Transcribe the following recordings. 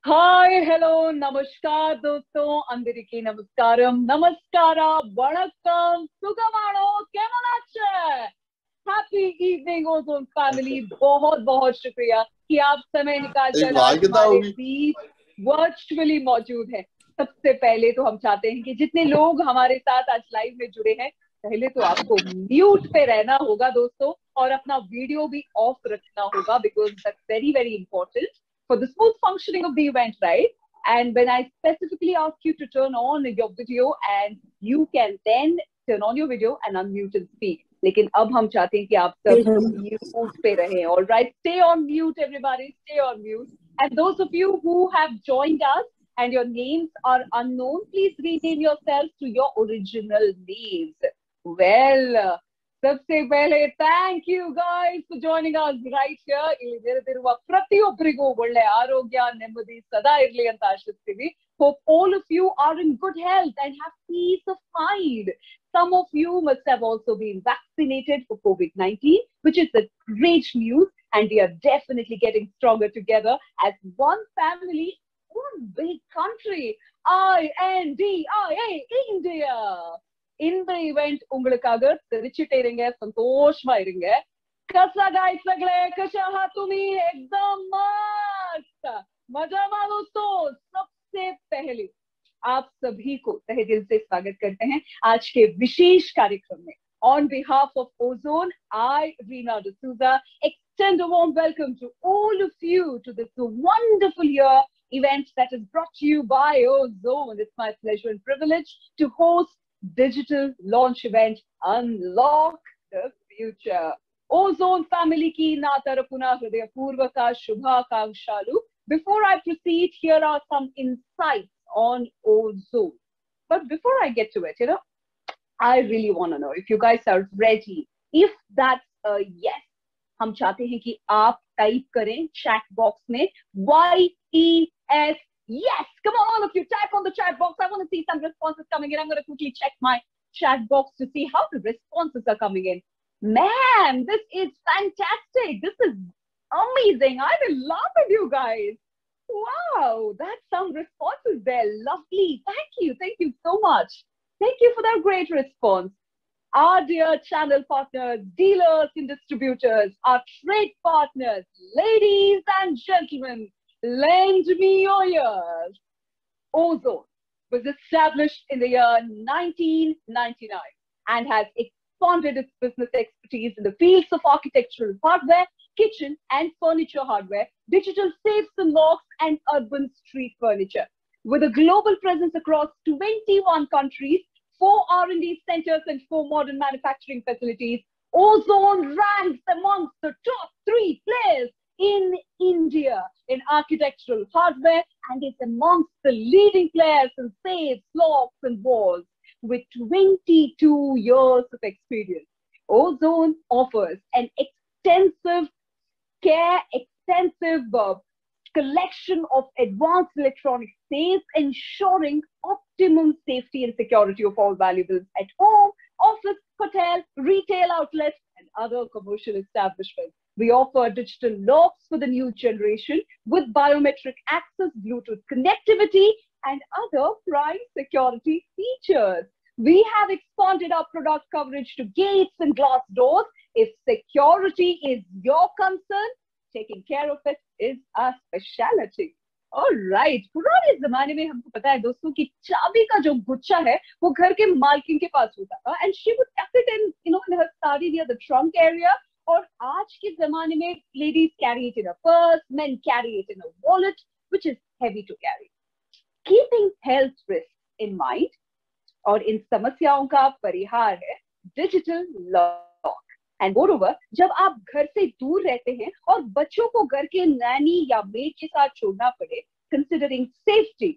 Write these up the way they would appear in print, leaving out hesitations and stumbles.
Hi hello namaskar దోस्तों అందరికీ నమస్కారం నమస్కార వణక్కం సుఖమాणो केमन আছে हैप्पी इवनिंग ओजोन फैमिली बहुत बहुत शुक्रिया कि आप समय निकाल एक कर आज बात हमारे बताओगी। बीच वर्चुअली मौजूद हैं। सबसे पहले तो हम चाहते हैं कि जितने लोग हमारे साथ आज लाइव में जुड़े हैं, पहले तो आपको म्यूट पे रहना होगा दोस्तों, और अपना वीडियो भी ऑफ रखना होगा because that's very very important for the smooth functioning of the event, right? And when I specifically ask you to turn on your video, and you can then turn on your video and unmute and speak. लेकिन अब हम चाहते हैं कि आप सब mute पे रहें. All right, stay on mute, everybody. Stay on mute. And those of you who have joined us and your names are unknown, please rename yourselves to your original names. Well, सबसे पहले thank you guys for joining us right here. ಇಲ್ಲಿ ನೆರೆದಿರುವ ಪ್ರತಿಯೊಬ್ಬರಿಗೂ ಒಳ್ಳೆ ಆರೋಗ್ಯ ನೆಮ್ಮದಿ ಸದಾ ಇರ್ಲಿ ಅಂತ ಆಶಿಸ್ತೀವಿ. Hope all of you are in good health and have peace of mind. Some of you must have also been vaccinated for COVID-19, which is the great news, and we are definitely getting stronger together as one family, one big country. INDIA, India. இந்த event உங்களுக்காக தெரிச்சுட்டே இருங்க, சந்தோஷமா இருங்க. कसा गाय सगळे कशा आहात तुम्ही? एकदम मस्त मजामा दोस्तों. सबसे पहले आप सभी को तहे दिल से स्वागत करते हैं आज के विशेष कार्यक्रम में. On behalf of Ozone, I, Reena D'Souza, extend a warm welcome to all of you to this wonderful year event that is brought to you by Ozone. It's my pleasure and privilege to host digital launch event Unlock the Future. Ozone family ki na tarafuna hridayapurvaka shubhakankshalu. Before I proceed, here are some insights on Ozone. But before I get to it, I really want to know if you guys are ready. If that's a yes, हम चाहते हैं कि आप type करें chat box में YES. Yes, come on, all of you, type on the chat box. I want to see some responses coming in. I'm going to quickly check my chat box to see how the responses are coming in. Man, this is fantastic. This is amazing. I'm in love with you guys. Wow, that's some responses there. Lovely. Thank you. Thank you so much. Thank you for that great response. Our dear channel partners, dealers and distributors, our trade partners, ladies and gentlemen, lend me your ears. Ozone was established in the year 1999 and has expanded its business expertise in the fields of architectural hardware, kitchen and furniture hardware, digital safes and locks, and urban street furniture. With a global presence across 21 countries, 4 R&D centers and 4 modern manufacturing facilities, Ozone ranks amongst the top 3 players in India in architectural hardware and is amongst the leading players in safes, locks and walls. With 22 years of experience, Ozone offers an extensive collection of advanced electronic safes, ensuring optimum safety and security of all valuables at home, office, hotel, retail outlets, and other commercial establishments. We offer digital locks for the new generation with biometric access, Bluetooth connectivity, and other prime security features. We have expanded our product coverage to gates and glass doors. If security is your concern, taking care of it is our specialty. All right. पुराने जमाने में हमको पता है दोस्तों कि चाबी का जो गुच्छा है वो घर के मालकिन के पास होता था, and she would tuck it in her sari near the trunk area. और आज के जमाने में ladies carry it in a purse, men carry it in a wallet, which is heavy to carry. Keeping health risks in mind और इन समस्याओं का परिहार है digital lock. And मोreover, जब आप घर से दूर रहते हैं और बच्चों को घर के नैनी या मेड के साथ छोड़ना पड़े, considering safety,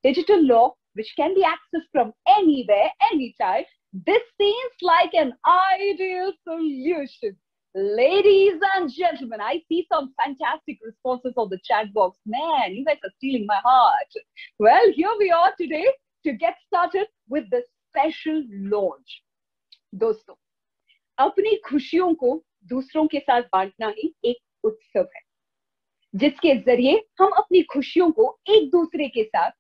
digital lock which can be accessed from anywhere, anytime, this seems like an ideal solution. Ladies and gentlemen, I see some fantastic responses on the chat box. Man, you guys are stealing my heart. Well, here we are today to get started with the special launch. दोस्तों, अपनी खुशियों को दूसरों के साथ बांटना ही एक उत्सव है. जिसके जरिए हम अपनी खुशियों को एक दूसरे के साथ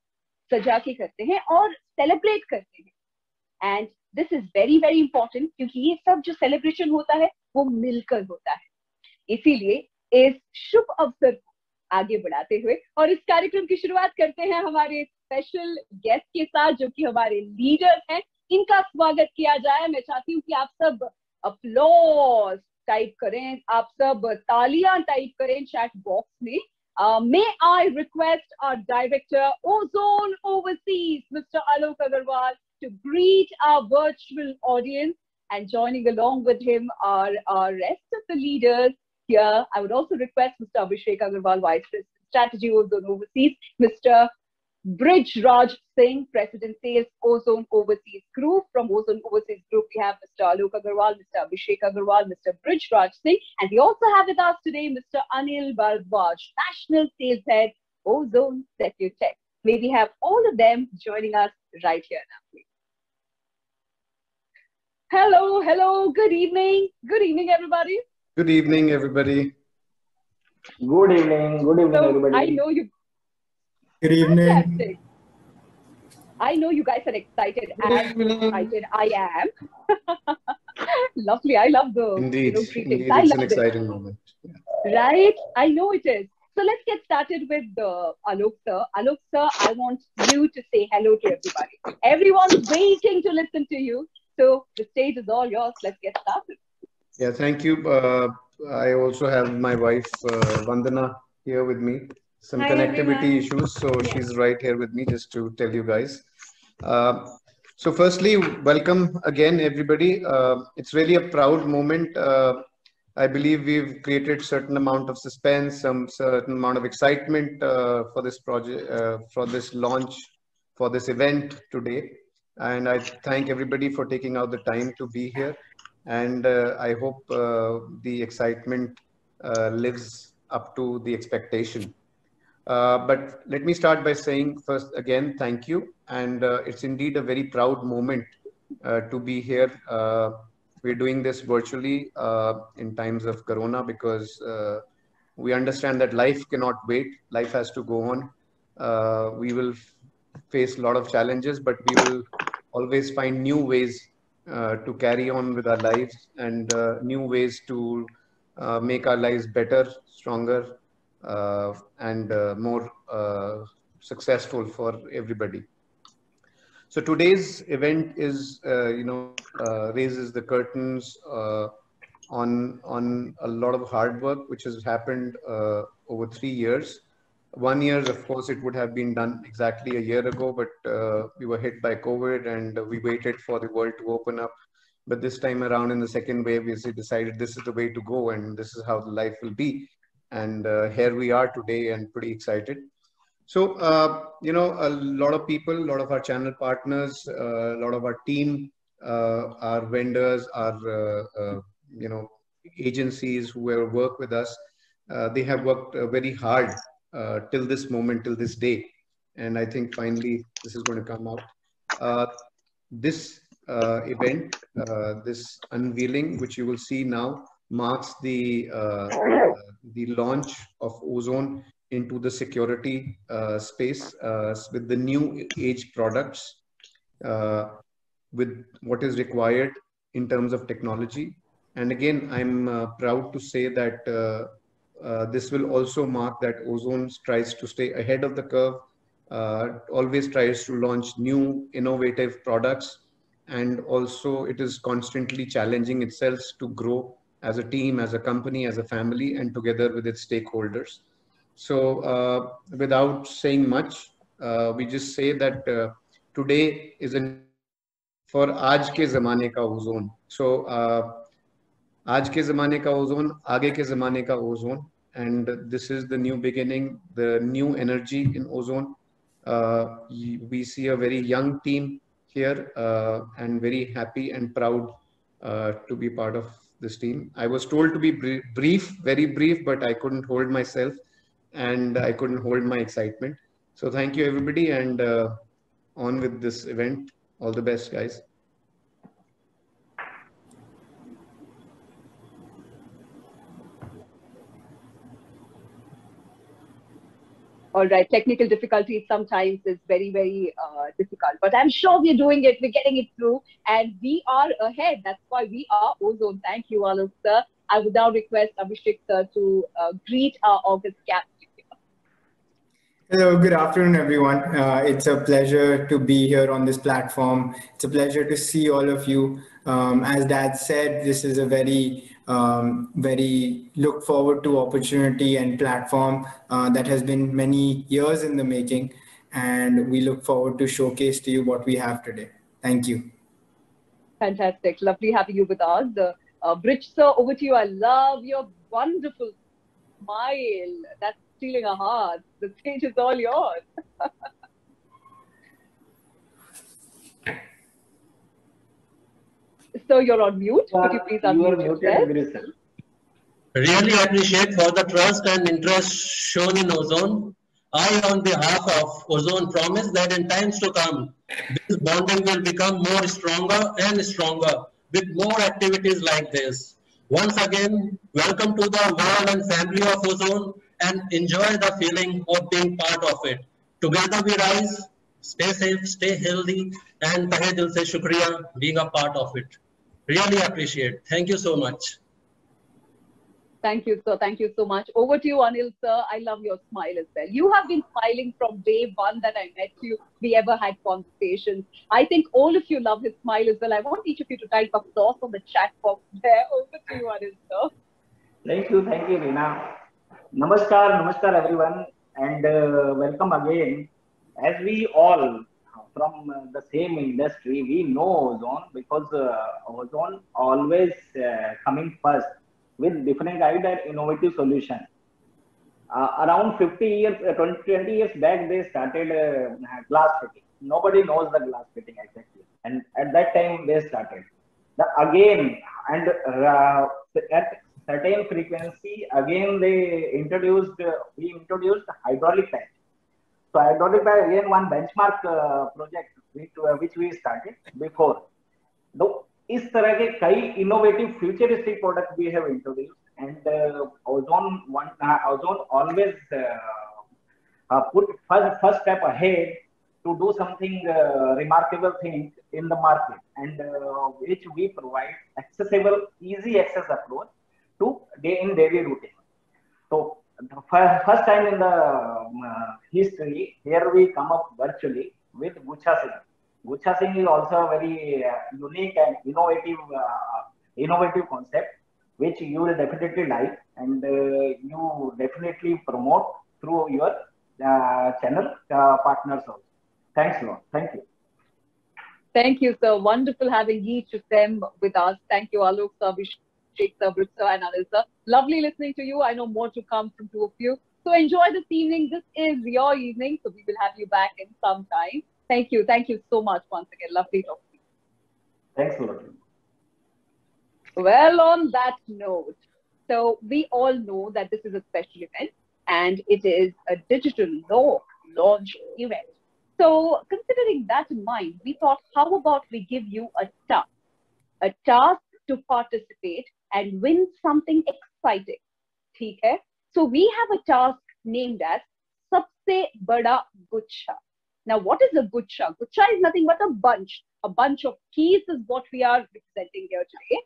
सजा के करते हैं और सेलिब्रेट करते हैं। And this is very very important, क्योंकि ये सब जो सेलिब्रेशन होता है वो मिलकर होता है। इसीलिए इस शुभ अवसर को आगे बढ़ाते हुए और इस कार्यक्रम की शुरुआत करते हैं हमारे स्पेशल गेस्ट के साथ, जो कि हमारे लीडर हैं। इनका स्वागत किया जाए। मैं चाहती हूँ कि आप सब अपलॉज टाइप करें, आप सब तालियां टाइप करें चैट बॉक्स में। May I request our director, Ozone Overseas, Mr. Alok Agarwal, to greet our virtual audience, and joining along with him are our rest of the leaders here. I would also request Mr. Abhishek Agarwal, Vice President Strategy, Ozone Overseas, Mr. Bridge Raj Singh, President Sales, Ozone Overseas Group. From Ozone Overseas Group, we have Mr. Alok Agarwal, Mr. Abhishek Agarwal, Mr. Bridge Raj Singh, and we also have with us today Mr. Anil Bharadwaj, National Sales Head, Ozone Secutech. May we have all of them joining us right here now, please. Hello, hello, good evening. Good evening, everybody. Good evening, everybody. Good evening, everybody. I know you. Good evening. Fantastic. I know you guys are excited. As excited I am. Lovely. I love the indeed, greetings. indeed, it's an exciting moment. Yeah. Right? I know it is. So let's get started with Alok sir. Alok sir, I want you to say hello to everybody. Everyone's waiting to listen to you. So the stage is all yours. Let's get started. Yeah, thank you. I also have my wife, Vandana, here with me. Some connectivity issues, so she's right here with me just to tell you guys. So firstly, welcome again, everybody. It's really a proud moment. I believe we've created certain amount of suspense, some certain amount of excitement for this project, for this launch, for this event today. And I thank everybody for taking out the time to be here. And I hope the excitement lives up to the expectation. But let me start by saying first again, thank you. And it's indeed a very proud moment to be here. We're doing this virtually in times of Corona because we understand that life cannot wait. Life has to go on. We will face a lot of challenges, but we will always find new ways to carry on with our lives and new ways to make our lives better, stronger, and more successful for everybody. So today's event is, raises the curtains on a lot of hard work which has happened over 3 years. 1 year, of course, it would have been done exactly a year ago, but we were hit by COVID and we waited for the world to open up. But this time around in the second wave, we decided this is the way to go and this is how the life will be. And here we are today and pretty excited. So, a lot of people, a lot of our channel partners, a lot of our team, our vendors, our, agencies who have worked with us, they have worked very hard till this moment, till this day. And I think finally this is going to come out. This event, this unveiling, which you will see now, marks the launch of Ozone into the security space with the new age products, with what is required in terms of technology. And again, I'm proud to say that this will also mark that Ozone tries to stay ahead of the curve, always tries to launch new innovative products, and also it is constantly challenging itself to grow as a team, as a company, as a family, and together with its stakeholders. So without saying much, we just say that today is for आज के ज़माने का ozone. So आज के ज़माने का ozone, आगे के ज़माने का ozone, and this is the new beginning, the new energy in Ozone. We see a very young team here and very happy and proud to be part of this team. I was told to be brief, very brief, but I couldn't hold myself and I couldn't hold my excitement. So thank you, everybody, and on with this event. All the best, guys. All right, technical difficulties sometimes is very, very difficult, but I'm sure we're doing it, we're getting it through, and we are ahead. That's why we are Ozone. Thank you, Alok sir. I would now request Abhishek sir to greet our August guest. Hello, good afternoon, everyone. It's a pleasure to be here on this platform. It's a pleasure to see all of you. As Dad said, this is a very look forward to opportunity and platform that has been many years in the making, and we look forward to showcase to you what we have today. Thank you. Fantastic, lovely having you with us. Bridge sir, over to you. I love your wonderful smile. That's stealing our hearts. The stage is all yours. So you're on mute. Could you please unmute yourself? Really appreciate for the trust and interest shown in Ozone. I, on behalf of Ozone, promise that in times to come, this bonding will become more stronger and stronger with more activities like this. Once again, welcome to the world and family of Ozone, and enjoy the feeling of being part of it. Together we rise. Stay safe, stay healthy, and tahe dil se shukriya being a part of it. Really appreciate. Thank you so much. Thank you, sir. Thank you so much. Over to you, Anil, sir. I love your smile as well. You have been smiling from day one that I met you. We ever had conversations. I think all of you love his smile as well. I want each of you to type applause on the chat box there. Over to you, Anil, sir. Thank you, Reena. Namaskar everyone, and welcome again. As we all from the same industry, we know Ozone because Ozone always coming first with different idea and innovative solution. Around 20 years back, they started glass fitting. Nobody knows the glass fitting exactly, and at that time they started. Again, and at certain frequency, again we introduced hydraulic patch. So hydraulic patch again one benchmark project which we started before. Though इस तरह के कई innovative futuristic products we have introduced, and Ozone always put first step ahead to do something remarkable thing in the market, and which we provide accessible, easy access approach to daily routine. So the first time in the history, here we come up virtually with Gucha Singh. Gucha Singh is also a very unique and innovative concept, which you will definitely like, and you definitely promote through your channel partners also. Thanks a lot. Thank you. Thank you, sir. Wonderful having each of them with us. Thank you, Alok sir, Abhishek sir, Brit sir, and Anil sir. Lovely listening to you. I know more to come from two of you. So enjoy this evening. This is your evening, so we will have you back in some time. Thank you. Thank you so much once again. Lovely talking to you. Thanks a lot. Well, on that note, so we all know that this is a special event and it is a digital launch event. So considering that in mind, we thought, how about we give you a task to participate and win something exciting. ठीक है? So we have a task named as Sabse Bada Guchha. Now, what is a guchha? Guchha is nothing but a bunch. A bunch of keys is what we are representing here today.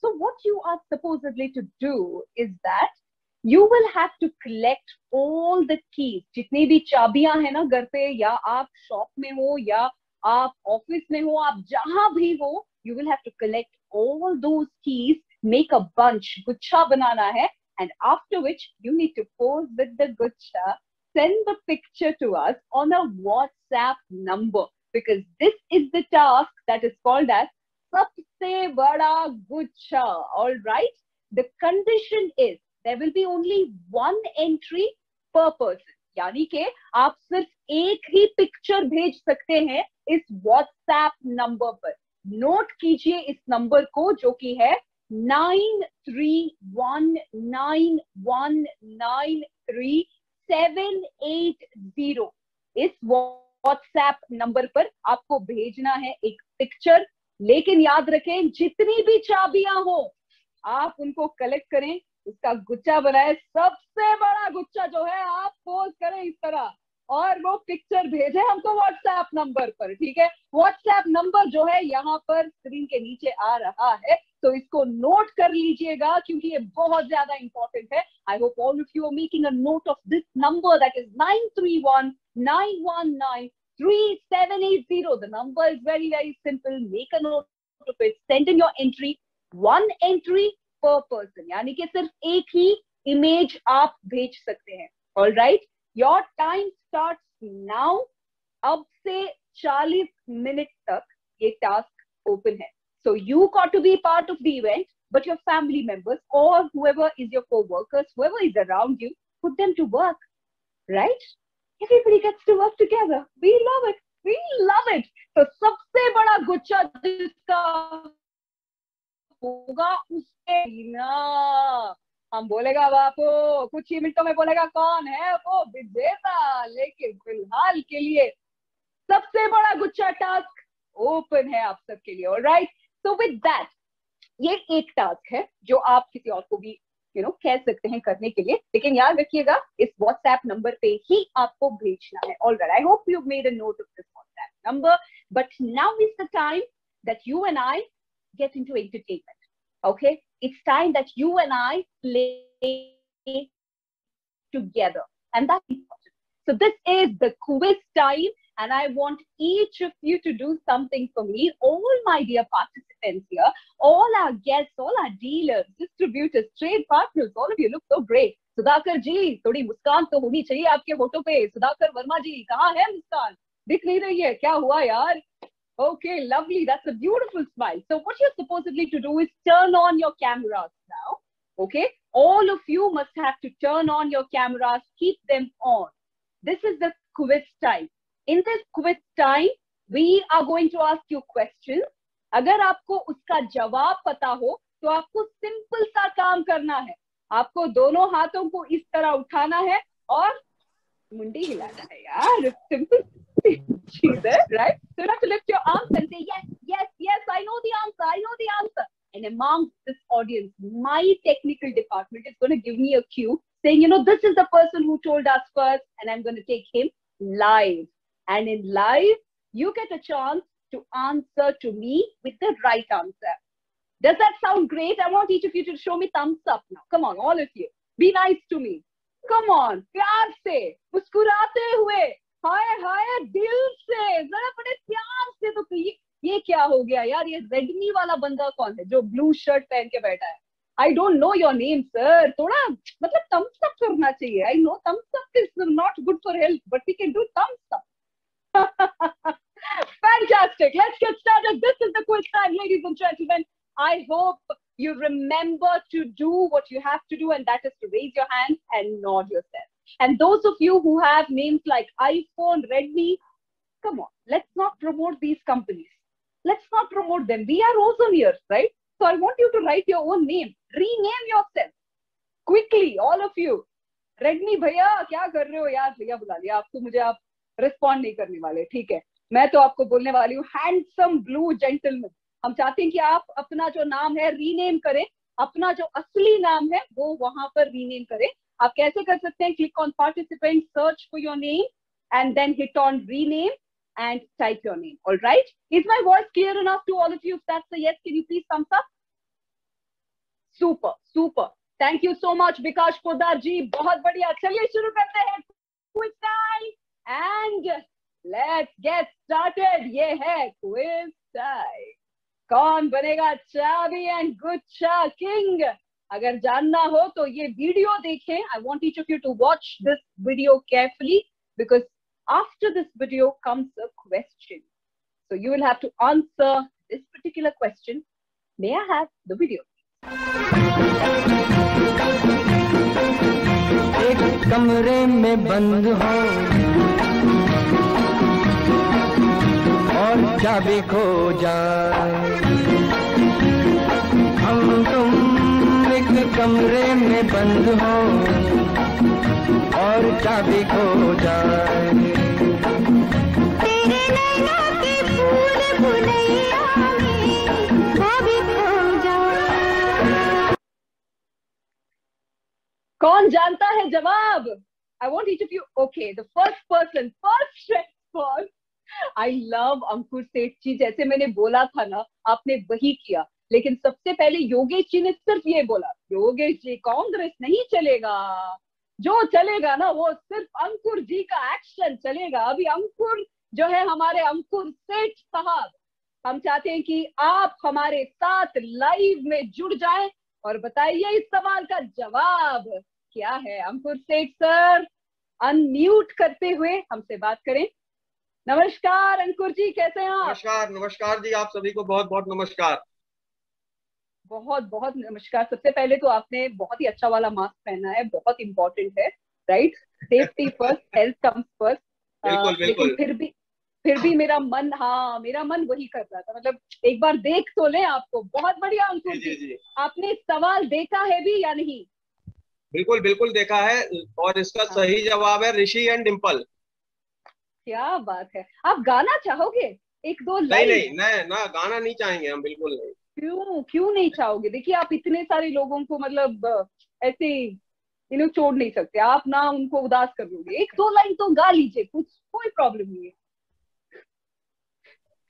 So what you are supposedly to do is that you will have to collect all the keys. जितनी भी चाबियां हैं ना घर पे, या आप shop में हो या आप ऑफिस में हो, आप जहां भी हो, you will have to collect all those keys, make a bunch, गुच्छा बनाना है, and after which you need to pose with the guchha, send the picture to us on a WhatsApp number, because this is the task that is called as Sabse Bada Guchha. All right. The condition is there will be only one entry per person. यानी कि आप सिर्फ एक ही picture भेज सकते हैं इस WhatsApp number पर. नोट कीजिए इस नंबर को, जो कि है 9319193780. इस WhatsApp नंबर पर आपको भेजना है एक पिक्चर. लेकिन याद रखें, जितनी भी चाबियां हो आप उनको कलेक्ट करें, उसका गुच्छा बनाए, सबसे बड़ा गुच्छा जो है, आप पोज करें इस तरह और वो पिक्चर भेजे हमको व्हाट्सएप नंबर पर, ठीक है। व्हाट्सएप नंबर जो है यहाँ पर स्क्रीन के नीचे आ रहा है, तो इसको नोट कर लीजिएगा क्योंकि ये बहुत ज्यादा इंपॉर्टेंट है। I hope all of you are making a note of this number, that is 9319193780. The number is very, very simple. Make a note of it. Send in your entry. One entry per person. यानी कि सिर्फ एक ही image आप भेज सकते हैं. All right. Your time starts now. अब से 40 मिनट तक ये टास्क ओपन है. So you got to be part of the event, but your family members or whoever is your co-workers, whoever is around you, put them to work. Right? Everybody gets to work together. We love it. We love it. तो सबसे बड़ा गुच्छा जिसका होगा उसके ना हम बोलेगा बापू, कुछ ही मिनटों में बोलेगा कौन है वो विजेता, लेकिन फिलहाल के लिए सबसे बड़ा गुच्छा टास्क ओपन है आप सबके लिए. ऑलराइट, सो विद दैट ये एक टास्क है जो आप किसी और को भी कह सकते हैं करने के लिए, लेकिन याद रखिएगा इस व्हाट्सएप नंबर पे ही आपको भेजना है. Alright, I hope you made a note of this WhatsApp number, but now is the time that you and I get into entertainment. Okay, it's time that you and I play together, and that's important. So this is the quiz time, and I want each of you to do something for me. All my dear participants here, all our guests, all our dealers, distributors, trade partners, all of you look so great. Sudhakar ji, थोड़ी मुस्कान तो होनी चाहिए आपके होठों पे. सुधाकर वर्मा जी, कहाँ है मुस्कान? दिख नहीं रही है, क्या हुआ यार? Okay, lovely. That's a beautiful smile. So what you're supposedly to do is turn on your cameras now. Okay, all of you must have to turn on your cameras, keep them on. This is the quiz time. In this quiz time, we are going to ask you questions. अगर आपको उसका जवाब पता हो तो आपको simple सा काम करना है. आपको दोनों हाथों को इस तरह उठाना है और मुंडी हिलाना है यार. Simple. Right? So you have to lift your arms and say, yes, yes, yes, I know the answer, I know the answer. And among this audience, my technical department is going to give me a cue saying, this is the person who told us first, and I'm going to take him live. And in live, you get a chance to answer to me with the right answer. Does that sound great? I want each of you to show me thumbs up now. Come on, all of you. Be nice to me. Come on, प्यार से, मुस्कुराते हुए, हाय हाय दिल से, जरा बड़े प्यार से. तो ये क्या हो गया यार? ये रेडमी वाला बंदा कौन है जो ब्लू शर्ट पहन के बैठा है? I don't know your name sir. थोड़ा मतलब थम्स अप करना चाहिए. I know Thums Up is not good for health, but we can do thumbs up. Fantastic. Let's get started. This is the quiz time, ladies and gentlemen. I hope you remember to do what you have to do, and that is to raise your hand and nod yourself. And those of you who have names like iPhone, Redmi, come on, let's not promote these companies. Let's not promote them. We are also here, right? So I want you to write your own name. Rename yourself. Quickly, all of you. Redmi भैया क्या कर रहे हो यार? भैया बुला लिया आपको, मुझे आप रिस्पॉन्ड नहीं करने वाले, ठीक है. मैं तो आपको बोलने वाली हूँ हैंडसम ब्लू जेंटलमैन. हम चाहते हैं कि आप अपना जो नाम है रीनेम करें, अपना जो असली नाम है वो वहां पर रीनेम करें. आप कैसे कर सकते हैं? Click on participant, search for your name and then hit on rename and type your name. Alright, is my voice clear enough to all of you? If that's a yes, can you please thumbs up? Super super, thank you so much Vikas Podar ji, बहुत बढ़िया. चलिए शुरू करते हैं quiz time and let's get started. ये है quiz time. कौन बनेगा चाबी एंड गुच्छा किंग? अगर जानना हो तो ये वीडियो देखें. I want each of you to watch this video carefully because after this video comes a question. So you will have to answer this particular question. May I have the video? एक कमरे में बंद हो और चाबी खो जाए, हम तुम एक कमरे में बंद हो और चाबी खो जाए, तेरे नैनों की भूल भुलैया में चाबी खो जाए. कौन जानता है जवाब? I want each of you. Okay, the first person, first response. I love अंकुर सेठ जी. जैसे मैंने बोला था ना, आपने वही किया. लेकिन सबसे पहले योगेश जी ने सिर्फ ये बोला, योगेश जी कांग्रेस नहीं चलेगा, जो चलेगा ना वो सिर्फ अंकुर जी का एक्शन चलेगा. अभी अंकुर जो है हमारे अंकुर सेठ साहब, हम चाहते हैं कि आप हमारे साथ लाइव में जुड़ जाएं और बताइए इस सवाल का जवाब क्या है. अंकुर सेठ सर अनम्यूट करते हुए हमसे बात करें. नमस्कार अंकुर जी, कैसे हैं आप? नमस्कार. नमस्कार जी, आप सभी को बहुत बहुत नमस्कार. बहुत बहुत नमस्कार. सबसे पहले तो आपने बहुत ही अच्छा वाला मास्क पहना है, बहुत इंपॉर्टेंट है, right? Safety first, health comes first. बिल्कुल बिल्कुल. लेकिन फिर भी मेरा मन वही कर रहा था, मतलब एक बार देख तो लें आपको. बहुत बढ़िया अंकुर जी. आपने सवाल देखा है भी या नहीं? बिल्कुल बिल्कुल देखा है, और इसका सही जवाब है ऋषि एंड डिम्पल. क्या बात है. आप गाना चाहोगे एक दो नहीं लाइन? नहीं ना, गाना नहीं चाहेंगे हम, बिल्कुल नहीं. क्यों नहीं चाहोगे? देखिए आप इतने सारे लोगों को मतलब ऐसे इन्हें छोड़ नहीं सकते आप ना, उनको उदास कर दोगे. एक दो लाइन तो गा लीजिए, कुछ कोई प्रॉब्लम नहीं है.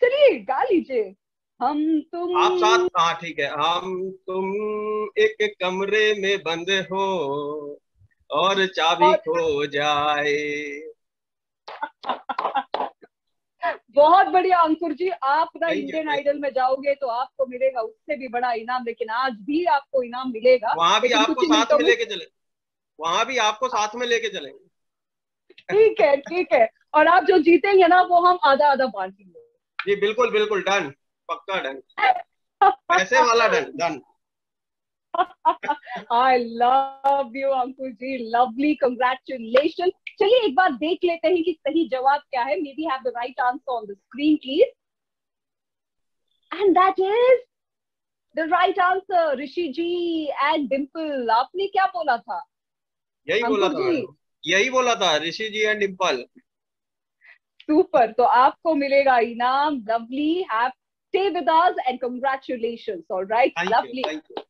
चलिए गा लीजिए. हम तुम आप साथ. हाँ ठीक है. हम तुम एक कमरे में बंद हो और चाबी खो जाए. बहुत बढ़िया अंकुर जी. आप ना Thank you, Indian thank Idol में जाओगे तो आपको मिलेगा उससे भी बड़ा इनाम, लेकिन आज भी आपको इनाम मिलेगा. वहां भी लेकिन आपको कुछ साथ में मिनटों लेके चले, वहां भी आपको साथ में लेके चलेंगे. ठीक है ठीक है. और आप जो जीतेंगे ना वो हम आधा आधा बांटेंगे. जी बिल्कुल बिल्कुल. डन, पक्का डन. पैसे वाला done. Done. I love you Ankur ji. Lovely, congratulations. चलिए एक बार देख लेते हैं कि सही जवाब क्या है. Maybe have the right answer on the screen, please. And that is the right answer. Rishi ji and Dimple. आपने क्या बोला था? यही बोला था मैंने. यही बोला था, ऋषि जी एंड डिम्पल. सुपर. तो आपको मिलेगा इनाम. Lovely. Have stay with us and congratulations. All right. Thank Lovely. you, thank you.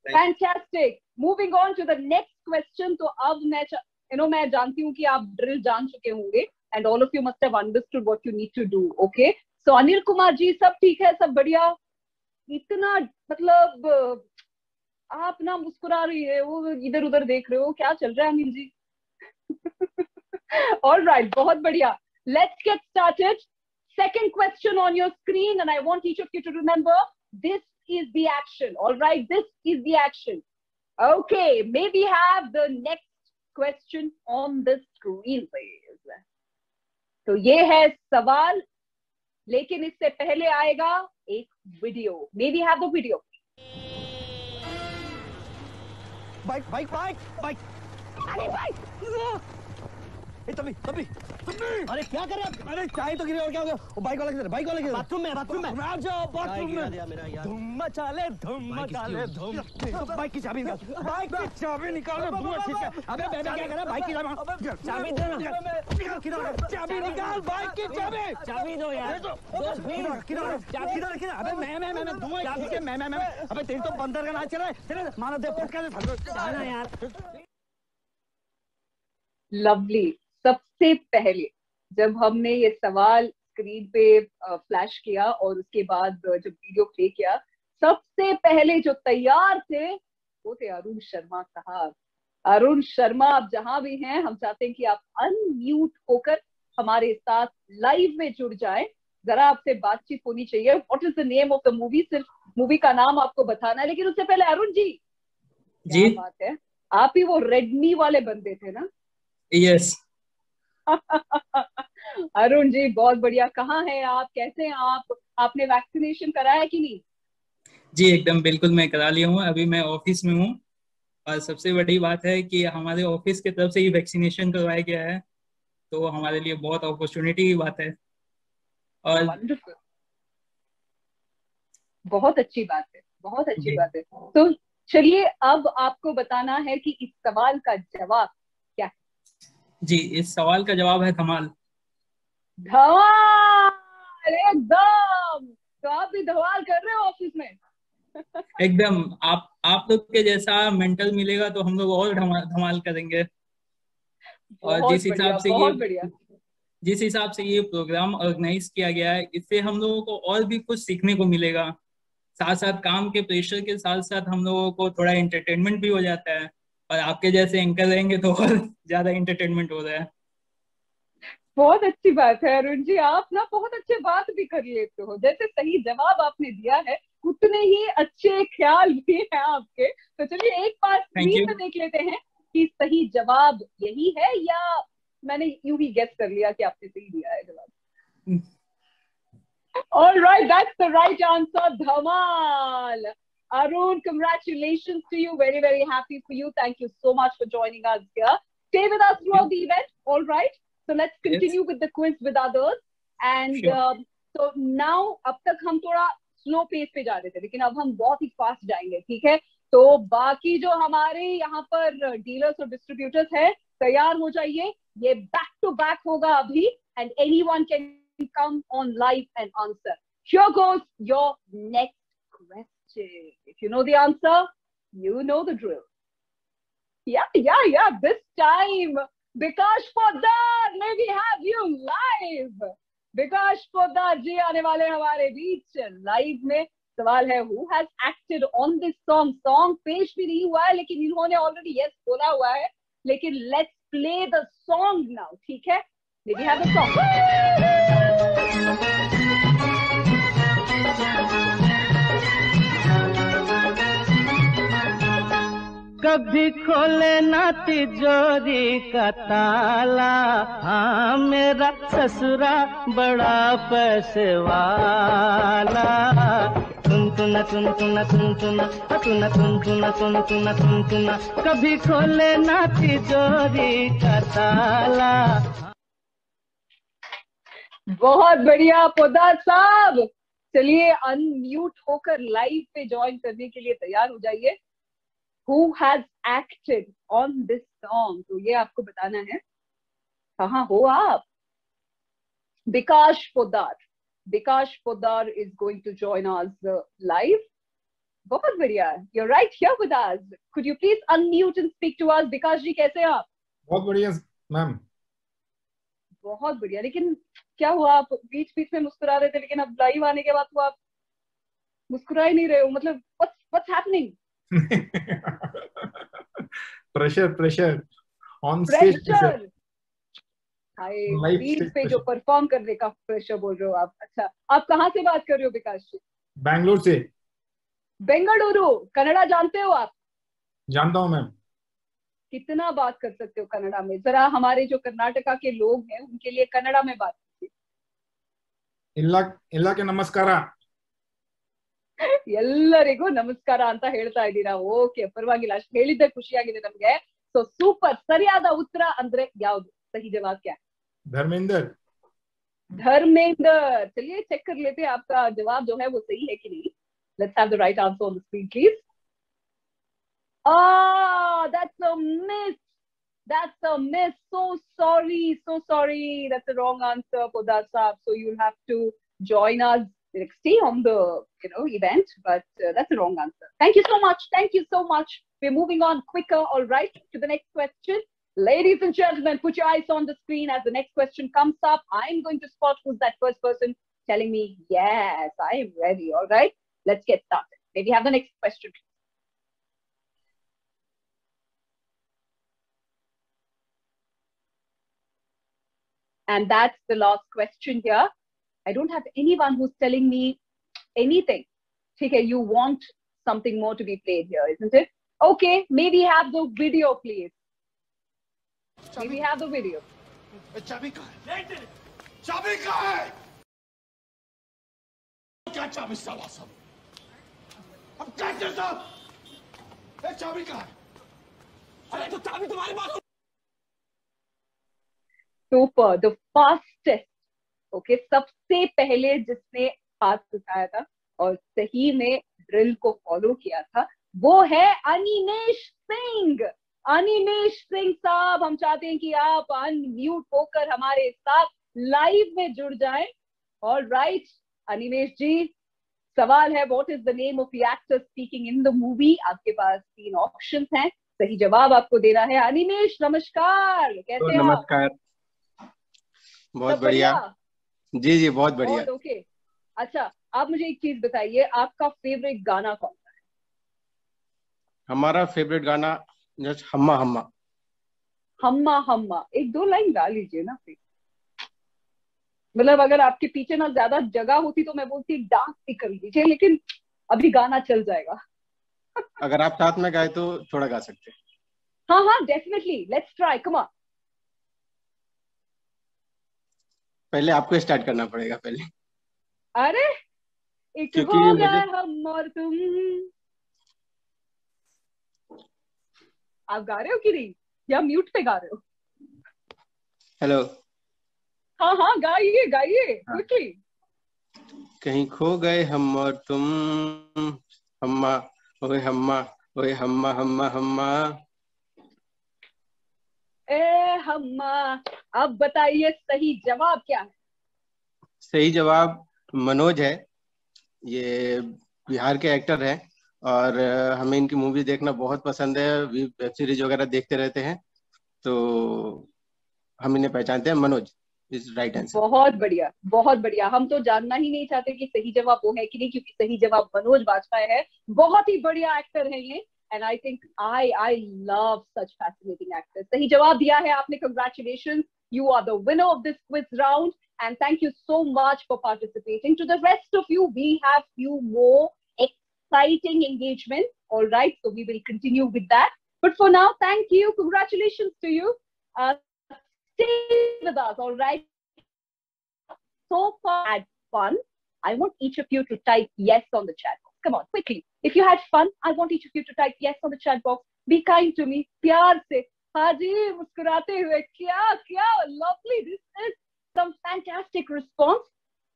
Fantastic. Moving on to the next question. तो अब मैं जानती हूँ कि आप ड्रिल जान चुके होंगे and all of you must have understood what you need to do. Okay. So Anil Kumar ji, सब ठीक है, सब बढ़िया? इतना मतलब आप ना मुस्कुरा रही है, वो इधर उधर देख रहे हो, क्या चल रहा है अनिल जी? All right, बहुत बढ़िया. Let's get started. Second question on your screen, and I want each of you to remember this is the action. All right, this is the action. Okay, may we have the next question on the screen, please? तो ये है सवाल, लेकिन इससे पहले आएगा एक video. May we have the video? Bike. अरे बाइक. तभी अरे क्या कर रहे हैं? अरे चाय तो गिरी और क्या हो गया? वो बाइक वाला किधर? बाथरूम में. बाथरूम में धूम मचा ले. बाइक की चाबी निकाल. ठीक है. अबे बेबे क्या कर रहा है? बाइक की चाबी दो ना. चाबी निकाल. बाइक की चाबी दो यार. किधर? अबे मैं धुआं. मैं अबे तेरी तो बंदर का नाच चल रहा है. तेरे मानो दे फटका दे यार. लवली. सबसे पहले जब हमने ये सवाल स्क्रीन पे फ्लैश किया और उसके बाद जब वीडियो प्ले किया, सबसे पहले जो तैयार थे वो थे अरुण शर्मा साहब. अरुण शर्मा, आप जहां भी हैं, हम चाहते हैं कि आप अनम्यूट होकर हमारे साथ लाइव में जुड़ जाएं. जरा आपसे बातचीत होनी चाहिए. What is the name of the movie? सिर्फ मूवी का नाम आपको बताना है. लेकिन उससे पहले अरुण जी, क्या बात है, आप ही वो रेडमी वाले बंदे थे ना? यस. अरुण जी बहुत बढ़िया. कहाँ हैं आप? कैसे हैं आप? आपने वैक्सीनेशन कराया कि नहीं? जी एकदम बिल्कुल, मैं करा लिया हूँ. अभी मैं ऑफिस में हूँ और सबसे बड़ी बात है कि हमारे ऑफिस की तरफ से ही वैक्सीनेशन करवाया गया है, तो हमारे लिए बहुत अपॉर्चुनिटी की बात है. और बहुत अच्छी बात है, बहुत अच्छी बात है. तो चलिए अब आपको बताना है कि इस सवाल का जवाब क्या है. जी, इस सवाल का जवाब है धमाल. धमाल एकदम. तो आप भी धमाल कर रहे हो ऑफिस में? एकदम आप लोग के जैसा मेंटल मिलेगा तो हम लोग और धमाल करेंगे। और बहुत बढ़िया, बहुत बढ़िया। जिस हिसाब से ये प्रोग्राम ऑर्गेनाइज किया गया है, इससे हम लोगों को और भी कुछ सीखने को मिलेगा। साथ साथ काम के प्रेशर के साथ साथ हम लोगों को थोड़ा एंटरटेनमेंट भी हो जाता है, और आपके जैसे एंकर रहेंगे तो और ज्यादा एंटरटेनमेंट हो रहा है। बहुत अच्छी बात है अरुण जी, आप ना बहुत अच्छे बात भी कर लेते हो। जैसे सही जवाब आपने दिया है उतने ही अच्छे ख्याल भी हैं आपके। तो चलिए एक बार स्क्रीन पे देख लेते हैं कि सही जवाब यही है या मैंने यूं ही गेस कर लिया कि आपने सही दिया है जवाब। All right, that's the right answer. Dhamal. Arun, congratulations to you. Very, very happy for you. Thank you so much for joining us here. Stay with us throughout the event. All right. So let's continue with the quiz with others. And so now, अब तक हम थोड़ा slow pace पे जा रहे थे, लेकिन अब हम बहुत ही फास्ट जाएंगे, ठीक है? तो बाकी जो हमारे यहाँ पर डीलर्स और डिस्ट्रीब्यूटर्स है, तैयार हो जाइए। ये बैक टू बैक होगा अभी, and anyone can come on live and answer. Here goes your next question. If you know the answer, you know the drill. Yeah. This time, Bikash Poddar, may we have you live? Bikash Poddar जी आने वाले हमारे बीच live में। सवाल है, who has acted on this song? Song पेश भी नहीं हुआ है, लेकिन इन्होंने ऑलरेडी yes बोला हुआ है। लेकिन let's play the song now, ठीक है? May we have the song? कभी खोले ना तिजोरी का ताला, हाँ मेरा ससुरा बड़ा पैसे वाला। तुन तुना तुन तुना तुन तुना तुना तुन तुना तुन तुना तुन तुना, कभी खोले ना तिजोरी का ताला। बहुत बढ़िया पोदार साहब। चलिए अनम्यूट होकर लाइव पे ज्वाइन करने के लिए तैयार हो जाइए। Who has acted on this song? तो ये आपको बताना है। कहाँ हो आप? Bikash Poddar. Bikash Poddar is going to join us live. बहुत बढ़िया। You're right here with us. Could you please unmute and speak to us? Bikash जी कैसे हैं आप? बहुत बढ़िया मैम। बहुत बढ़िया। लेकिन क्या हुआ, आप बीच बीच में मुस्कुरा रहे थे, लेकिन अब लाइव आने के बाद तो आप मुस्कुरा ही नहीं रहे हो। मतलब what's happening? Pressure on stage pressure. Stage पे जो परफॉर्म करने का प्रेशर बोल रहे हो आप। अच्छा, आप कहाँ से बात कर रहे हो विकास जी? बैंगलोर से। बेंगलुरु। कन्नड़ा जानते हो आप? जानता हूँ मैम। कितना बात कर सकते हो कन्नड़ा में? जरा हमारे जो कर्नाटका के लोग हैं उनके लिए कन्नड़ा में बात कीजिए। इल्ला के नमस्कार। ಎಲ್ಲರಿಗೂ ನಮಸ್ಕಾರ ಅಂತ ಹೇಳ್ತಾ ಇದ್ದೀರಾ? ಓಕೆ, ಪರವಾಗಿಲ್ಲ, ಅಷ್ಟು ಹೇಳಿದ್ದೆ ಖುಷಿಯಾಗಿದೆ ನಮ್ಗೆ। So super. ಸರಿಯಾದ ಉತ್ತರ ಅಂದ್ರೆ ಯಾವುದು? सही जवाब क्या है? धर्मेंद्र। चलिए चेक कर लेते हैं आपका जवाब जो है वो सही है कि नहीं। Let's have the right answer on the screen please. That's a miss. That's a miss. So sorry. That's the wrong answer for that, sir. So you'll have to join us next day on the event, but that's the wrong answer. Thank you so much. We're moving on quicker. All right, to the next question. Ladies and gentlemen, put your eyes on the screen as the next question comes up. I'm going to spot who's that first person telling me yes, I am ready. All right, let's get started. Maybe have the next question. And that's the last question here. I don't have anyone who's telling me anything. Okay, you want something more to be played here, isn't it? Okay, maybe have the video, please. Maybe have the video. चाबी कहाँ है? चाबी कहाँ है? क्या चाबी साला सब? अब कैसे सब? चाबी कहाँ है? अरे तो चाबी तुम्हारे पास। Super, the fastest. ओके, सबसे पहले जिसने हाथ उठाया था और सही में ड्रिल को फॉलो किया था वो है अनिमेश सिंह। अनिमेश सिंह साहब, हम चाहते हैं कि आप अनम्यूट होकर हमारे साथ लाइव में जुड़ जाएं। ऑल राइट, अनिमेश जी, सवाल है what is the name of the actor speaking in the movie. आपके पास 3 ऑप्शंस हैं, सही जवाब आपको देना है। अनिमेश नमस्कार, कैसे हैं आप? नमस्कार, बहुत सब बढ़िया। जी जी, बहुत बढ़िया। बहुत ओके। अच्छा, आप मुझे एक चीज बताइए, आपका फेवरेट गाना कौन सा है? हमारा फेवरेट गाना जस्ट हम्मा हम्मा। हम्मा हम्मा, एक 2 लाइन गा लीजिए ना फिर। मतलब अगर आपके पीछे ना ज्यादा जगह होती तो मैं बोलती डांस भी कर लीजिए, लेकिन अभी गाना चल जाएगा। अगर आप साथ में गाए तो थोड़ा गा सकते हैं। हाँ हाँ, definitely, let's try, come on. पहले आपको स्टार्ट करना पड़ेगा पहले, अरे एक क्योंकि हो मुझे गए हम और तुम। आप गा रहे हो कि नहीं, या म्यूट पे गा रहे हो? हेलो। हाँ हाँ, गाइए गाइए हाँ। क्विकली। कहीं खो गए हम और तुम, हम्मा ओए हम्मा, ओए हम्मा हम्मा हम्मा। ए हम्मा, अब बताइए सही जवाब क्या है? सही जवाब मनोज है। ये बिहार के एक्टर हैं और हमें इनकी मूवी देखना बहुत पसंद है, वेब सीरीज वगैरह देखते रहते हैं, तो हम इन्हें पहचानते हैं। Manoj is right answer. बहुत बढ़िया, बहुत बढ़िया। हम तो जानना ही नहीं चाहते कि सही जवाब वो है कि नहीं, क्योंकि सही जवाब मनोज बाजपेयी है। बहुत ही बढ़िया एक्टर है ये, and I think I love such fascinating actors. सही जवाब दिया है आपने, congratulation, you are the winner of this quiz round, and thank you so much for participating. To the rest of you, we have few more exciting engagement, all right, so we will continue with that, but for now, thank you, congratulations to you. Stay with us, all right? So far had fun. I want each of you to type yes on the chat box. Come on, quickly. If you had fun, I want each of you to type yes on the chat box. Be kind to me. प्यार से, हाँ जी, मुस्कुराते हुए। क्या क्या lovely. This is some fantastic response.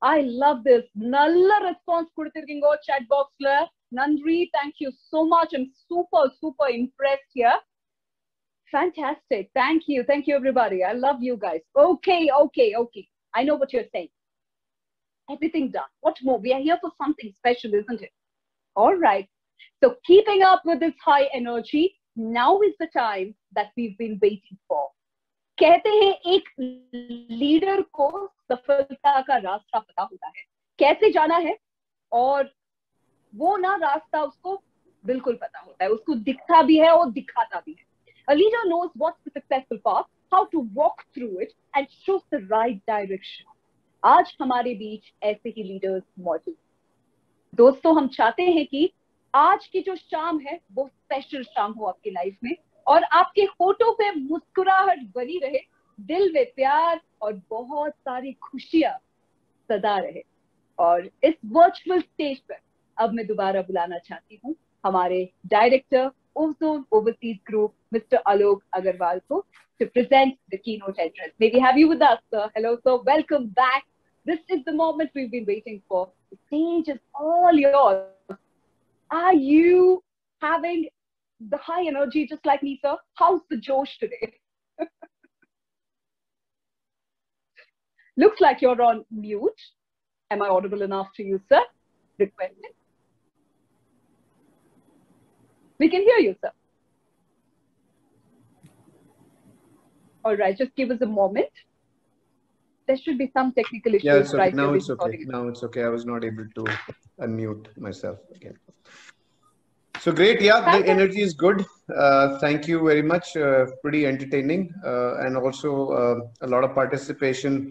I love this. Nalla response கொடுத்திருக்கீங்க chat boxல. Nandri, thank you so much. I'm super impressed here. Fantastic. Thank you everybody. I love you guys. Okay. I know what you're saying. Everything done. What more? We are here for something special, isn't it? All right. So keeping up with this high energy, now is the time that we've been waiting for. कहते हैं एक leader को सफलता का रास्ता पता होता है, कैसे जाना है, और वो ना रास्ता उसको बिल्कुल पता होता है, उसको दिखता भी है और दिखाता भी है. A leader knows what's the successful path, how to walk through it and choose the right direction. आज हमारे बीच ऐसे ही लीडर्स मौजूद. दोस्तों, हम चाहते हैं कि आज की जो शाम है वो स्पेशल शाम हो आपकी लाइफ में, और आपके होठों पे मुस्कुराहट बनी रहे, दिल में प्यार और बहुत सारी खुशियां सदा रहे. और इस वर्चुअल स्टेज पर अब मैं दोबारा बुलाना चाहती हूँ हमारे director Ozone overseas group mister Alok Agarwal को to present the keynote address. May we have you with us, sir? Hello, sir. Welcome back. This is the moment we've been waiting for. The stage is all yours. Are you having the high energy just like me, sir? How's the Josh today? Looks like you're on mute. Am I audible enough to you, sir? Requested. We can hear you, sir. All right, just give us a moment. There should be some technical issues. Yeah, it's okay. Right Now here it's okay. Now it's okay. I was not able to unmute myself again. So great. Yeah, the energy is good. Thank you very much. Pretty entertaining, and also a lot of participation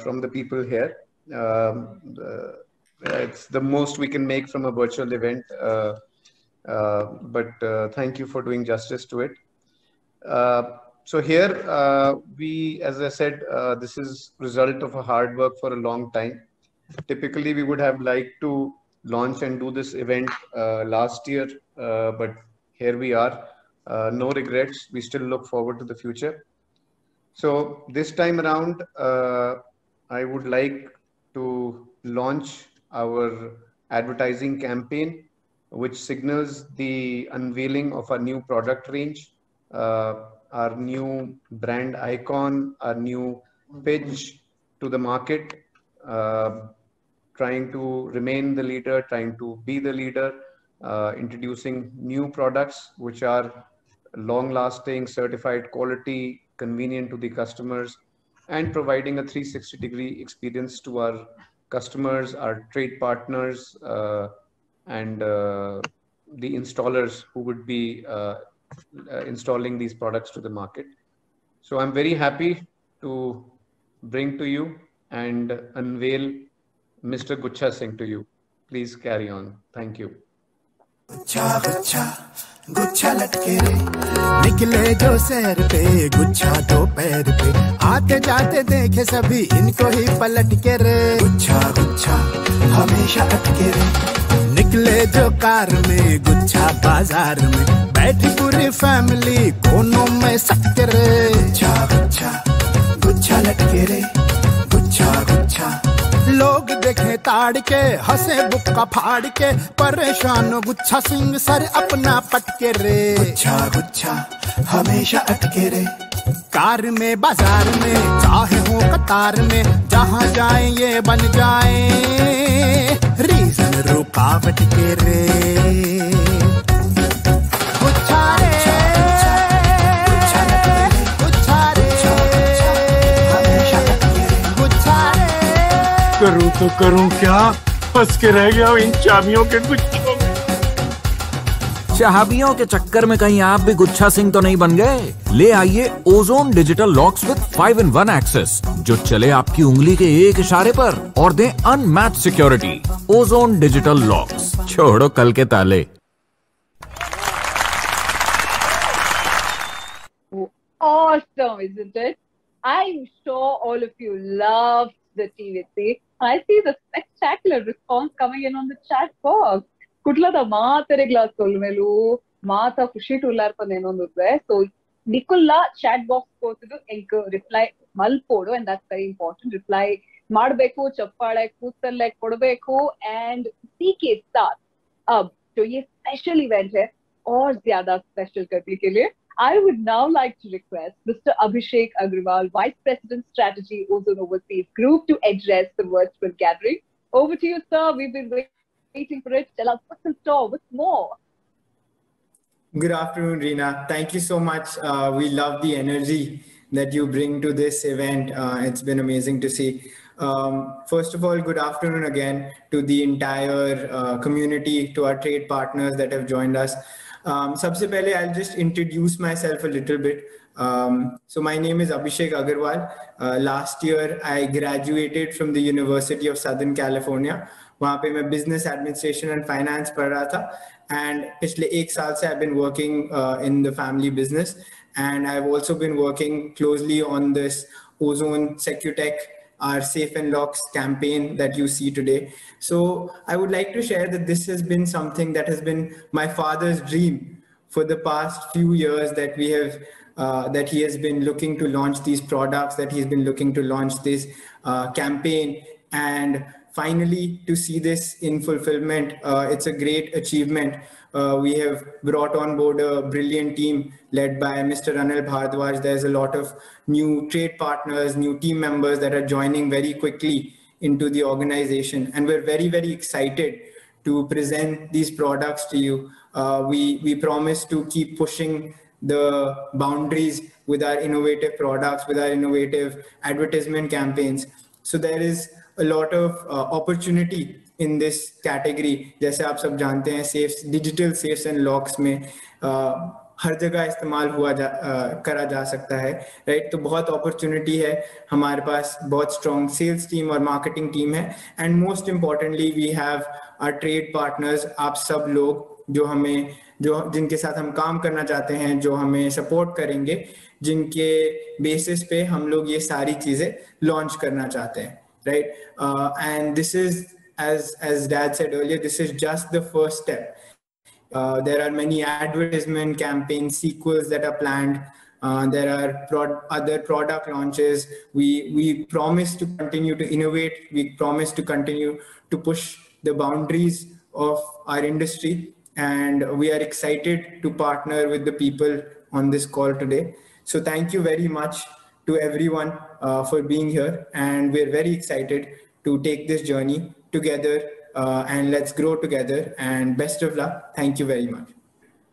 from the people here. It's the most we can make from a virtual event. But thank you for doing justice to it. So here we, as I said, this is result of a hard work for a long time. Typically, we would have liked to launch and do this event last year, but here we are. No regrets. We still look forward to the future. So this time around, I would like to launch our advertising campaign, which signals the unveiling of a new product range, our new brand icon, our new pitch to the market, trying to remain the leader, trying to be the leader, introducing new products which are long-lasting, certified quality, convenient to the customers, and providing a 360-degree experience to our customers, our trade partners, and the installers who would be installing these products to the market. So I'm very happy to bring to you and unveil Mr. Guchha Singh to you. Please carry on. Thank you. गुच्छा गुच्छा गुच्छा लटके रे निकले जो सैर पे गुच्छा दो पैर पे आते जाते देखे सभी इनको ही पलट के रे गुच्छा गुच्छा हमेशा अटके रे निकले जो कार में गुच्छा बाजार में बैठी पूरी फैमिली कोनों में सटके रे गुच्छा गुच्छा गुच्छा लटके रे गुच्छा गुच्छा लोग देखे ताड़ के हंसे बुक्का फाड़ के परेशान गुच्छा सिंह सर अपना पटके रे गुच्छा गुच्छा हमेशा अटके रे कार में बाजार में चाहे हो कतार में जहाँ जाए ये बन जाए रीजन रुकावट के रे गुच्छा रे करूं तो करूं क्या, फंस के रह गया इन चाबियों के गुच्छों में। चाबियों के चक्कर में कहीं आप भी गुच्छा सिंह तो नहीं बन गए? ले आइए Ozone digital locks with 5-in-1 access, जो चले आपकी उंगली के एक इशारे पर और दे unmatched security. Ozone digital locks, छोड़ो कल के ताले। Awesome, isn't it? I'm sure all of you love the TVC. I see the spectacular response coming in on the chat box. Kutlada maatere glass kolmelu maata khushi tullar paneno nudre. So Nikulla chat box kosudu enk reply malpodu, and that's very important. Reply madbeku, chappale kootalle kodbeku, and इसी के साथ अब जो ये special event है और ज्यादा special करने के लिए I would now like to request Mr. Abhishek Agrawal, Vice President Strategy, Ozone Overseas Group, to address the virtual gathering. Over to you, sir. We've been waiting for it. Tell us what's in store, what's more. Good afternoon, Reena. Thank you so much. We love the energy that you bring to this event. It's been amazing to see. First of all, good afternoon again to the entire community, to our trade partners that have joined us. Sabse pehle, I'll just introduce myself a little bit. So my name is Abhishek Agrawal. Last year, I graduated from the University of Southern California. वहाँ पे मैं business administration and finance पढ़ रहा था. And पिछले एक साल से I've been working in the family business. And I've also been working closely on this Ozone SecuTech, our Safe and Locks campaign that you see today. So I would like to share that this has been something that has been my father's dream for the past few years, that we have, that he has been looking to launch these products, that he's been looking to launch this campaign, and finally to see this in fulfillment. It's a great achievement. We have brought on board a brilliant team led by Mr. Anil Bhardwaj. There's a lot of new trade partners, new team members that are joining very quickly into the organization. And we're very, very excited to present these products to you. We promise to keep pushing the boundaries with our innovative products, with our innovative advertisement campaigns. So there is a lot of opportunity in this category. जैसे आप सब जानते हैं, digital safes and locks में हर जगह इस्तेमाल करा जा सकता है, right? तो बहुत opportunity है, हमारे पास बहुत strong sales team और marketing team है, and most importantly we have our trade partners, आप सब लोग जिनके साथ हम काम करना चाहते हैं, जो हमें support करेंगे, जिनके basis पे हम लोग ये सारी चीजें launch करना चाहते हैं, right? And this is, as Dad said earlier, this is just the first step. There are many advertisement campaign sequels that are planned. There are other product launches. We promise to continue to innovate. We promise to continue to push the boundaries of our industry. And we are excited to partner with the people on this call today. So thank you very much to everyone for being here. And we're very excited to take this journey together, and let's grow together. And best of luck. Thank you very much.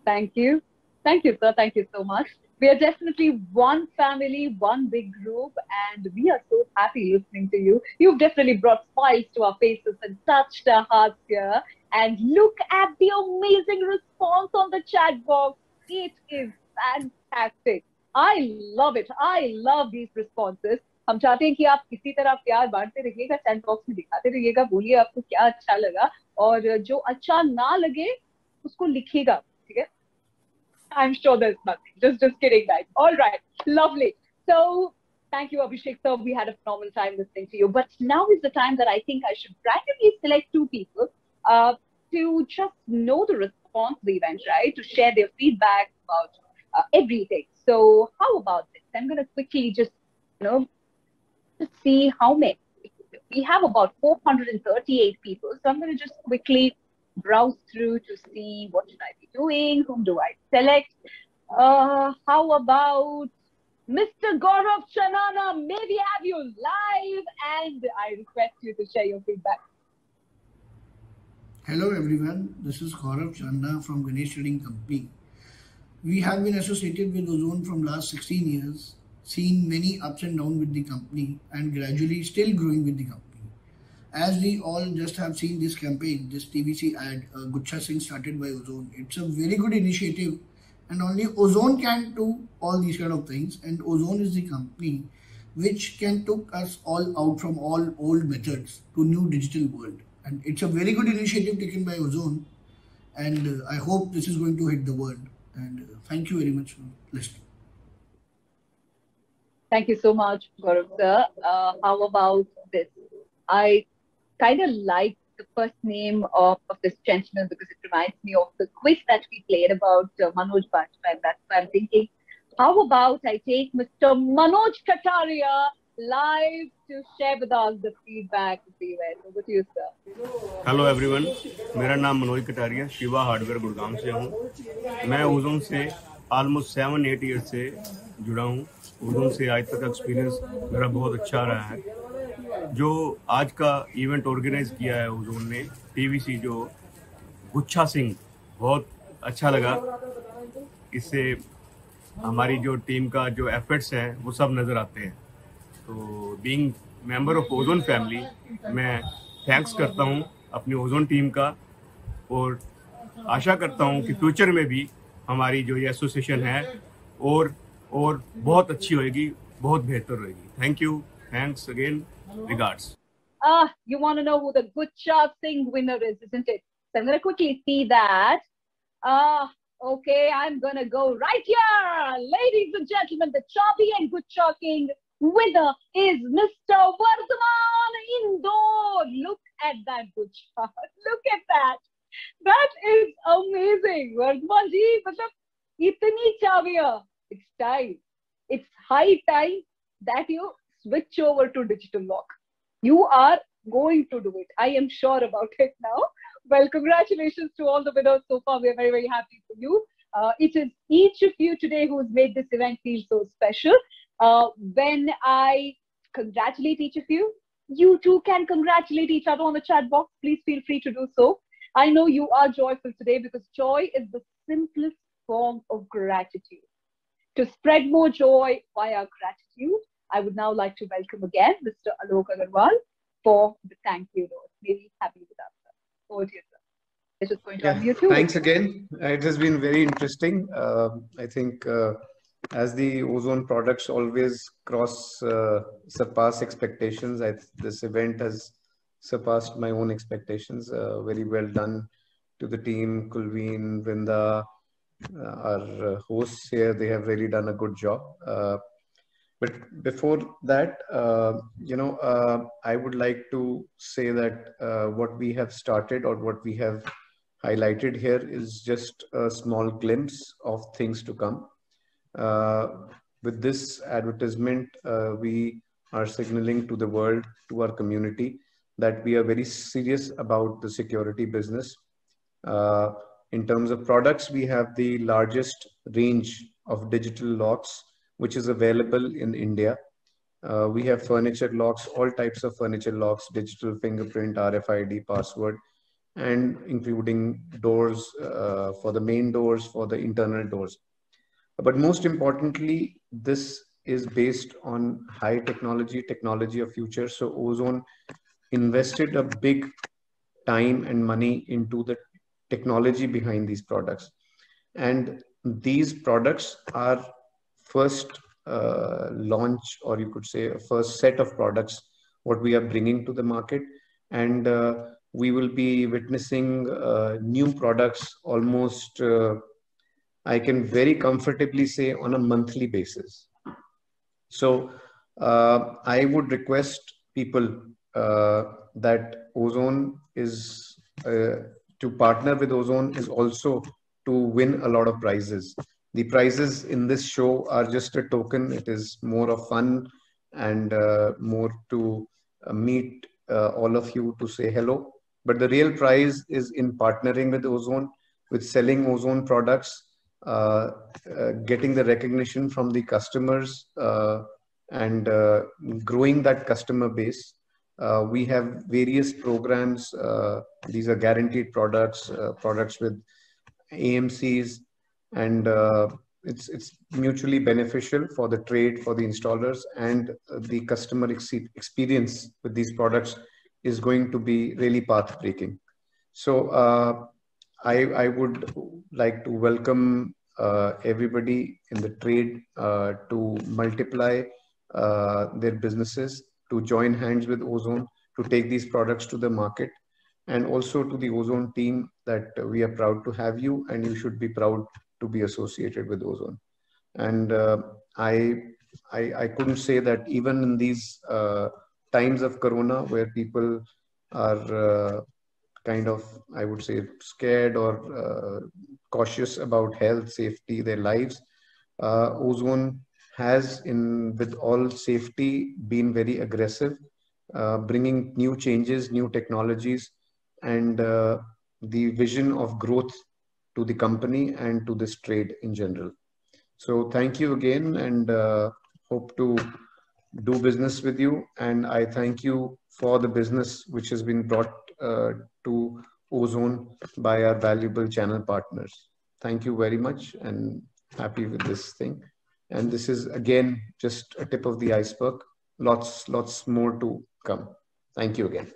Thank you. Thank you, sir. Thank you so much. We are definitely one family, one big group, and we are so happy listening to you. You've definitely brought smiles to our faces and touched our hearts here. And look at the amazing response on the chat box. It is fantastic. I love it. I love these responses. हम चाहते हैं कि आप इसी तरह प्यार बांटते रहिएगा, चैट बॉक्स में दिखाते रहिएगा, बोलिए आपको क्या अच्छा लगा, और जो अच्छा ना लगे उसको लिखिएगा, ठीक है? I'm sure there's nothing. Just kidding, guys. All right, lovely. So thank you, Abhishek sir. We had a phenomenal time listening to you. But now is the time that I think I should randomly select two people to just know the response to the event, right? To share their feedback about everything. So how about this? I'm going to quickly just see how many. We have about 438 people. So I'm going to just quickly browse through to see what should I be doing, whom do I select. How about Mr. Gaurav Chanana? May we have you live, and I request you to share your feedback. Hello everyone, this is Gaurav Chanana from Ganesh Trading Company. We have been associated with Ozone from last 16 years, seeing many ups and downs with the company and gradually still growing with the company. As we all just have seen this campaign, this TVC ad, Guchha Singh started by Ozone. It's a very good initiative, and only Ozone can do all these kind of things. And Ozone is the company which can took us all out from all old methods to new digital world. And it's a very good initiative taken by Ozone. And I hope this is going to hit the world. And thank you very much for listening. Thank you so much, Gaurav sir. How about this? I kind of like the first name of this gentleman because it reminds me of the quiz that we played about Manoj Bajpayee. That's why I'm thinking, how about I take Mr. Manoj Kataria live to share with us the feedback of the event. Over to you, sir. Hello everyone. मेरा नाम Manoj Kataria Shiva hardware Gurgaon से हूँ. मैं ozone से almost 7-8 year से जुड़ा हूँ. Ozone से आज तक एक्सपीरियंस मेरा बहुत अच्छा रहा है. जो आज का इवेंट ऑर्गेनाइज किया है ओजोन ने, टीवीसी, जो गुच्छा सिंह, बहुत अच्छा लगा. इससे हमारी जो टीम का जो एफर्ट्स हैं वो सब नज़र आते हैं. तो being member of ozone family, मैं थैंक्स करता हूँ अपनी ओजोन टीम का, और आशा करता हूँ कि फ्यूचर में भी हमारी जो ये एसोसिएशन है और बहुत अच्छी होएगी, बहुत बेहतर होएगी. Thank you. Thanks again. Regards. You want to know who the Guchha Singh winner is, isn't it? So I'm going to quickly see that. Okay, I'm going to go right here. Ladies and gentlemen, the Chabi and Guchha King winner is Mr. Vardhaman Indore. Look at that, Guchha. Look at that. That is amazing. Vardhaman ji, matlab itni chabiya. It's time. It's high time that you switch over to digital lock. You are going to do it. I am sure about it now. Well, congratulations to all the winners so far. We are very, very happy for you. It is each of you today who has made this event feel so special. When I congratulate each of you, you too can congratulate each other on the chat box. Please feel free to do so. I know you are joyful today because joy is the simplest form of gratitude. To spread more joy via gratitude, I would now like to welcome again Mr. Alok Agarwal for the thank you note. Maybe happy with us, sir. Over to you, sir. It's just going to unmute you. Thanks again. It has been very interesting. I think as the Ozone products always surpass expectations, this event has surpassed my own expectations. Very well done to the team, Kulveen, Vrinda, our hosts here. They have really done a good job. But before that, I would like to say that what we have started or what we have highlighted here is just a small glimpse of things to come. With this advertisement, we are signaling to the world, to our community, that we are very serious about the security business. In terms of products, we have the largest range of digital locks which is available in India. We have furniture locks, all types of furniture locks, digital fingerprint, RFID, password, and including doors for the main doors, for the internal doors. But most importantly, this is based on high technology of future. So Ozone invested a big time and money into the technology behind these products. And these products are first launch, or you could say a first set of products, what we are bringing to the market. And we will be witnessing new products almost, I can very comfortably say, on a monthly basis. So I would request people that Ozone is, to partner with Ozone is also to win a lot of prizes. The prizes in this show are just a token. It is more of fun and more to meet all of you, to say hello. But the real prize is in partnering with Ozone, with selling Ozone products, getting the recognition from the customers, and growing that customer base. We have various programs. These are guaranteed products, products with AMCs, and it's mutually beneficial for the trade, for the installers, and the customer experience with these products is going to be really path-breaking. So I would like to welcome everybody in the trade to multiply their businesses, to join hands with Ozone, to take these products to the market, and also to the Ozone team, that we are proud to have you, and you should be proud to be associated with Ozone. And I couldn't say that even in these times of Corona, where people are kind of, I would say, scared or cautious about health, safety, their lives, Ozone has, with all safety, been very aggressive, bringing new changes, new technologies, and the vision of growth to the company and to this trade in general. So thank you again, and hope to do business with you. And I thank you for the business which has been brought to Ozone by our valuable channel partners. Thank you very much, and happy with this thing. And this is again just a tip of the iceberg. Lots more to come. Thank you again.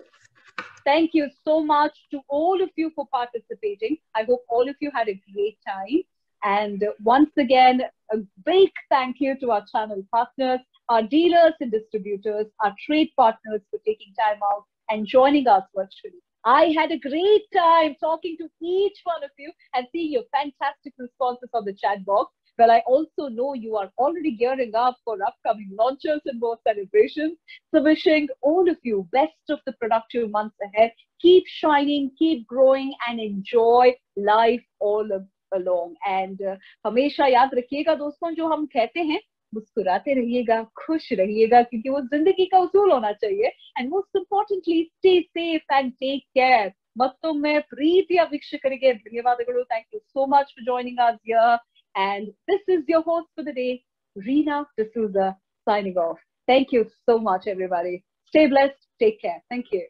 Thank you so much to all of you for participating. I hope all of you had a great time. And once again, a big thank you to our channel partners, our dealers and distributors, our trade partners for taking time out and joining us virtually. I had a great time talking to each one of you and seeing your fantastic responses on the chat box. Well, I also know you are already gearing up for upcoming launches and more celebrations. So wishing all of you best of the productive months ahead. Keep shining, keep growing, and enjoy life all along. And हमेशा याद रखिएगा दोस्तों, जो हम कहते हैं, मुस्कुराते रहिएगा, खुश रहिएगा, क्योंकि वो जिंदगी का उसूल होना चाहिए. And most importantly, stay safe and take care. ಮತ್ತೊಮ್ಮೆ ಪ್ರೀತಿಯ ವೀಕ್ಷಕರಿಗೆ ಧನ್ಯವಾದಗಳು. Thank you so much for joining us here. And this is your host for the day, Reena D'Souza, signing off. Thank you so much, everybody. Stay blessed. Take care. Thank you.